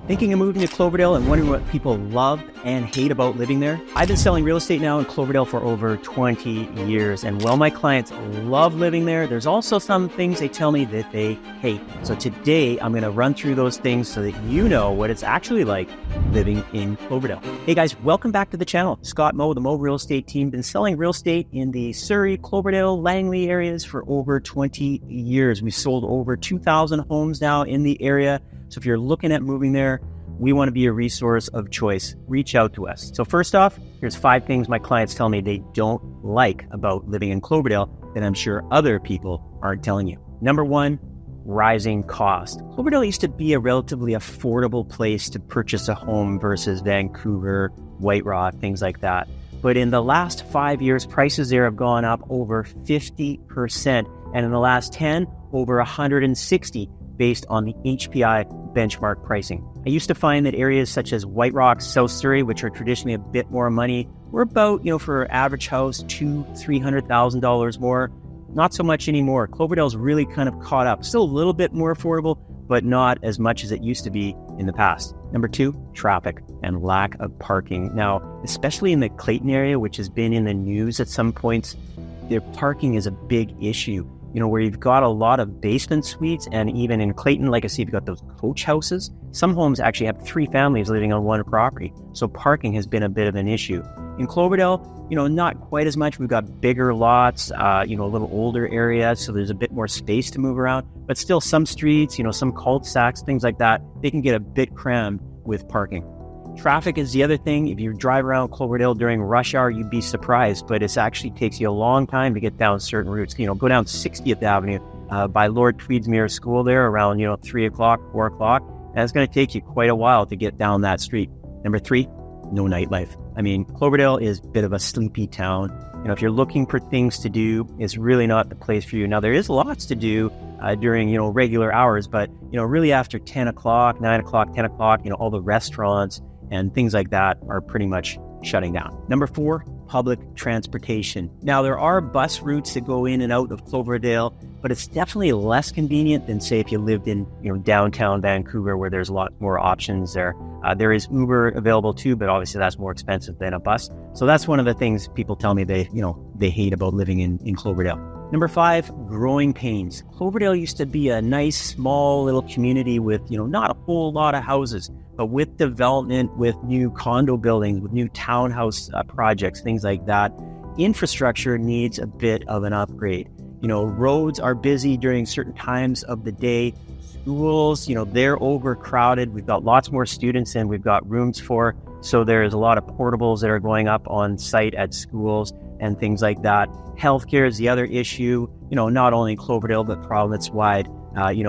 Thinking of moving to Cloverdale and wondering what people love and hate about living there? I've been selling real estate now in Cloverdale for over 20 years. And while my clients love living there, there's also some things they tell me that they hate. So today I'm going to run through those things so that you know what it's actually like living in Cloverdale. Hey guys, welcome back to the channel. Scott Moe, the Moe Real Estate team, been selling real estate in the Surrey, Cloverdale, Langley areas for over 20 years. We've sold over 2,000 homes now in the area. So if you're looking at moving there, we want to be a resource of choice. Reach out to us. So first off, here's 5 things my clients tell me they don't like about living in Cloverdale that I'm sure other people aren't telling you. Number 1, rising cost. Cloverdale used to be a relatively affordable place to purchase a home versus Vancouver, White Rock, things like that. But in the last 5 years, prices there have gone up over 50%. And in the last 10, over 160 based on the HPI benchmark pricing. I used to find that areas such as White Rock, South Surrey, which are traditionally a bit more money, were about, for an average house, $200,000-$300,000 more. Not so much anymore. Cloverdale's really kind of caught up. Still a little bit more affordable, but not as much as it used to be in the past. Number 2, traffic and lack of parking. Now, especially in the Clayton area, which has been in the news at some points, their parking is a big issue. Where you've got a lot of basement suites, and even in Clayton, like I see, you've got those coach houses. Some homes actually have 3 families living on one property. So parking has been a bit of an issue. In Cloverdale, not quite as much. We've got bigger lots, a little older area, so there's a bit more space to move around. But still some streets, some cul-de-sacs, things like that, they can get a bit crammed with parking. Traffic is the other thing. If you drive around Cloverdale during rush hour, you'd be surprised, but it actually takes you a long time to get down certain routes. Go down 60th Avenue by Lord Tweedsmuir School there around, 3 o'clock, 4 o'clock, and it's going to take you quite a while to get down that street. Number 3, no nightlife. Cloverdale is a bit of a sleepy town. If you're looking for things to do, it's really not the place for you. Now, there is lots to do during, regular hours, but, really after 10 o'clock, 9 o'clock, 10 o'clock, all the restaurants and things like that are pretty much shutting down. Number 4, public transportation. Now, there are bus routes that go in and out of Cloverdale, but it's definitely less convenient than, say, if you lived in downtown Vancouver, where there's a lot more options there. There is Uber available too, but obviously that's more expensive than a bus. So that's one of the things people tell me they hate about living in Cloverdale. Number 5, growing pains. Cloverdale used to be a nice, small little community with, not a whole lot of houses. But with development, with new condo buildings, with new townhouse projects, things like that, infrastructure needs a bit of an upgrade. Roads are busy during certain times of the day. Schools, they're overcrowded. We've got lots more students than we've got rooms for. So there's a lot of portables that are going up on site at schools and things like that. Healthcare is the other issue, not only in Cloverdale, but province-wide.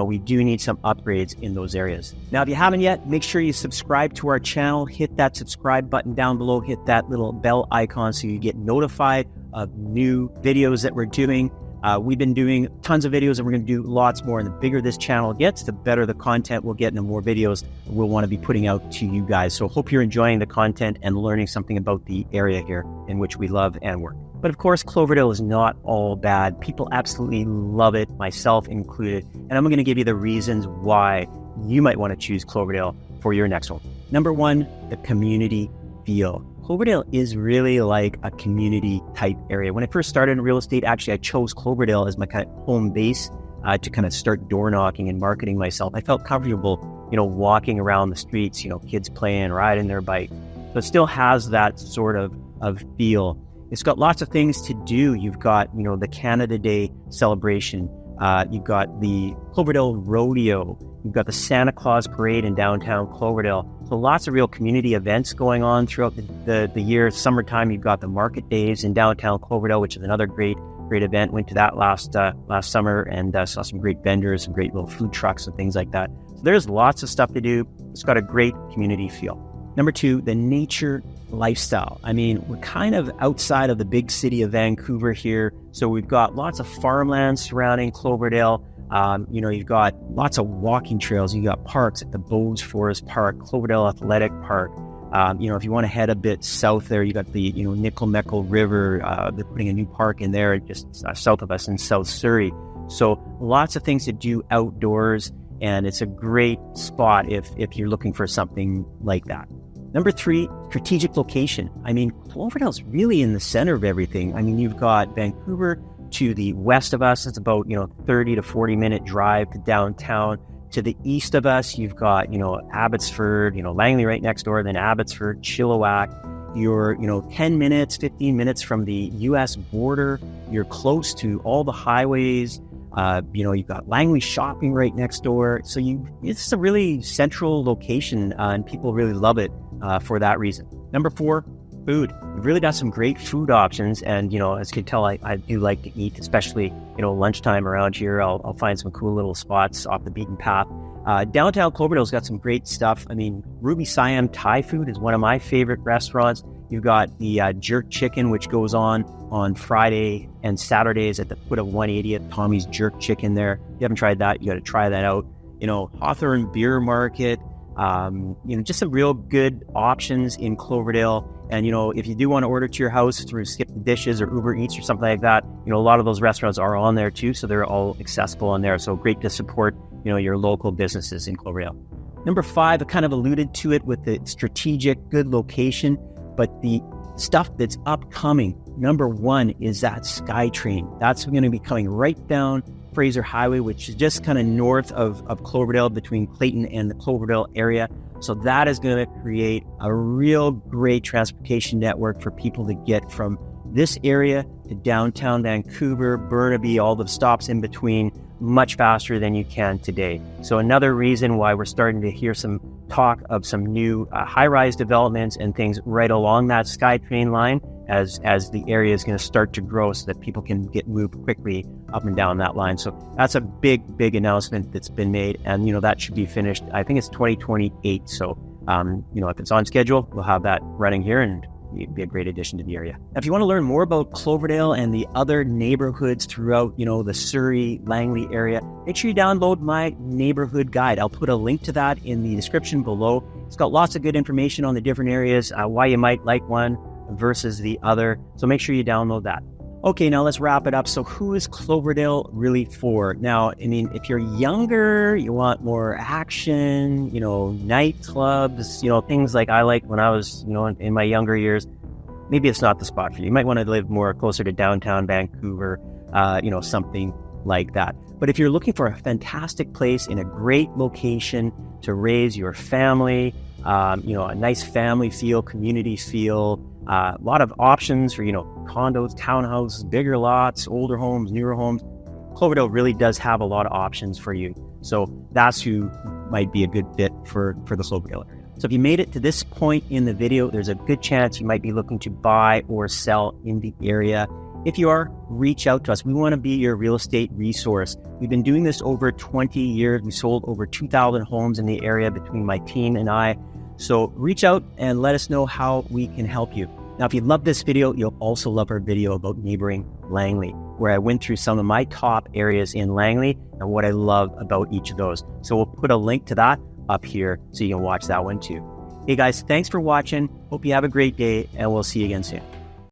We do need some upgrades in those areas. Now, if you haven't yet, make sure you subscribe to our channel, hit that subscribe button down below, hit that little bell icon so you get notified of new videos that we're doing. We've been doing tons of videos and we're going to do lots more. And the bigger this channel gets, the better the content we'll get and the more videos we'll want to be putting out to you guys. So hope you're enjoying the content and learning something about the area here in which we love and work. But of course, Cloverdale is not all bad. People absolutely love it, myself included. And I'm going to give you the reasons why you might want to choose Cloverdale for your next home. Number 1, the community feel. Cloverdale is really like a community type area. When I first started in real estate, actually, I chose Cloverdale as my kind of home base to kind of start door knocking and marketing myself. I felt comfortable, walking around the streets, kids playing, riding their bike. So it still has that sort of feel. It's got lots of things to do. You've got, the Canada Day celebration. You've got the Cloverdale Rodeo. You've got the Santa Claus Parade in downtown Cloverdale. So lots of real community events going on throughout the year. Summertime, you've got the Market Days in downtown Cloverdale, which is another great event. Went to that last summer and saw some great vendors, some great little food trucks and things like that. So there's lots of stuff to do. It's got a great community feel. Number 2, the nature lifestyle. We're kind of outside of the big city of Vancouver here. So we've got lots of farmland surrounding Cloverdale. You've got lots of walking trails. You've got parks at the Bowes Forest Park, Cloverdale Athletic Park. If you want to head a bit south there, you got the, Nickel River. They're putting a new park in there just south of us in South Surrey. So lots of things to do outdoors. and it's a great spot if you're looking for something like that. Number 3, strategic location. I mean, Cloverdale's really in the center of everything. I mean, you've got Vancouver to the west of us. It's about, 30 to 40 minute drive to downtown. To the east of us, you've got, Abbotsford, Langley right next door, then Abbotsford, Chilliwack. You're, 10 minutes, 15 minutes from the U.S. border. You're close to all the highways. You've got Langley shopping right next door. So it's a really central location, and people really love it for that reason. Number 4, food. We've really got some great food options. And, as you can tell, I do like to eat, especially, lunchtime around here. I'll find some cool little spots off the beaten path. Downtown Cloverdale's got some great stuff. I mean, Ruby Siam Thai food is one of my favorite restaurants. You've got the jerk chicken, which goes on Friday and Saturdays at the foot of 180th. Tommy's Jerk Chicken there. If you haven't tried that, you got to try that out. Hawthorne Beer Market. Just some real good options in Cloverdale. And, if you do want to order to your house through Skip the Dishes or Uber Eats or something like that, a lot of those restaurants are on there too. So they're all accessible on there. So great to support, your local businesses in Cloverdale. Number 5, I kind of alluded to it with the strategic good location, but the stuff that's upcoming. Number 1 is that SkyTrain. That's going to be coming right down Fraser Highway, which is just kind of north of Cloverdale, between Clayton and the Cloverdale area. So that is going to create a real great transportation network for people to get from this area to downtown Vancouver, Burnaby, all the stops in between, much faster than you can today. So another reason why we're starting to hear some talk of some new high-rise developments and things right along that SkyTrain line as the area is going to start to grow so that people can get moved quickly up and down that line. So that's a big announcement that's been made, and that should be finished. I think it's 2028. So if it's on schedule, we'll have that running here, and it'd be a great addition to the area. Now, if you want to learn more about Cloverdale and the other neighborhoods throughout, the Surrey, Langley area, make sure you download my neighborhood guide. I'll put a link to that in the description below. It's got lots of good information on the different areas, why you might like one versus the other. So make sure you download that. Okay, now let's wrap it up. So who is Cloverdale really for? Now, I mean, if you're younger, you want more action, nightclubs, things like I like when I was, in my younger years, maybe it's not the spot for you. You might want to live more closer to downtown Vancouver, something like that. But if you're looking for a fantastic place in a great location to raise your family, a nice family feel, community feel, a lot of options for, condos, townhouses, bigger lots, older homes, newer homes. Cloverdale really does have a lot of options for you. So that's who might be a good fit for the Cloverdale area. So if you made it to this point in the video, there's a good chance you might be looking to buy or sell in the area. If you are, reach out to us. We want to be your real estate resource. We've been doing this over 20 years. We sold over 2,000 homes in the area between my team and I. So reach out and let us know how we can help you. Now, if you love this video, you'll also love our video about neighboring Langley, where I went through some of my top areas in Langley and what I love about each of those. So we'll put a link to that up here so you can watch that one too. Hey guys, thanks for watching. Hope you have a great day, and we'll see you again soon.